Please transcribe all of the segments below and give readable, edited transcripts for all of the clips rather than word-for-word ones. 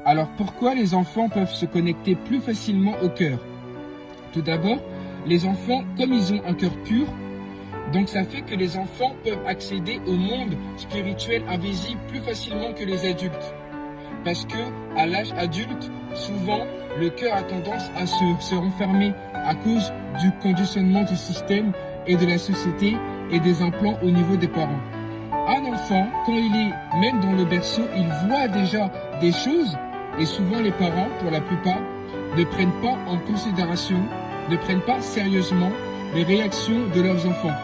Alors pourquoi les enfants peuvent se connecter plus facilement au cœur? Tout d'abord, les enfants, comme ils ont un cœur pur, donc ça fait que les enfants peuvent accéder au monde spirituel invisible plus facilement que les adultes. Parce que à l'âge adulte, souvent, le cœur a tendance à se renfermer à cause du conditionnement du système et de la société et des implants au niveau des parents. Un enfant, quand il est même dans le berceau, il voit déjà des choses et souvent les parents, pour la plupart, ne prennent pas en considération, ne prennent pas sérieusement les réactions de leurs enfants.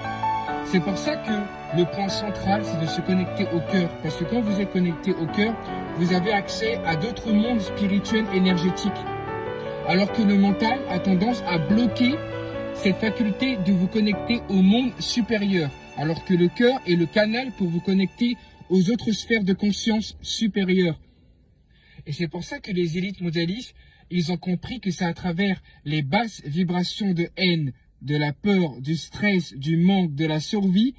C'est pour ça que le point central, c'est de se connecter au cœur. Parce que quand vous êtes connecté au cœur, vous avez accès à d'autres mondes spirituels énergétiques. Alors que le mental a tendance à bloquer cette faculté de vous connecter au monde supérieur. Alors que le cœur est le canal pour vous connecter aux autres sphères de conscience supérieures. Et c'est pour ça que les élites mondialistes, ils ont compris que c'est à travers les basses vibrations de haine, de la peur, du stress, du manque, de la survie,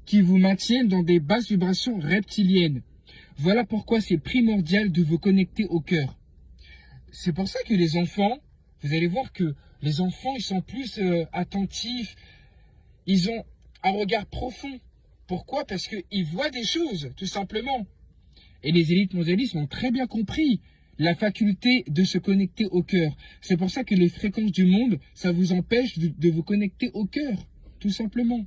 qui vous maintiennent dans des basses vibrations reptiliennes. Voilà pourquoi c'est primordial de vous connecter au cœur. C'est pour ça que les enfants, vous allez voir que les enfants, ils sont plus attentifs, ils ont un regard profond. Pourquoi? Parce qu'ils voient des choses, tout simplement. Et les élites mondialistes ont très bien compris la faculté de se connecter au cœur. C'est pour ça que les fréquences du monde, ça vous empêche de vous connecter au cœur, tout simplement.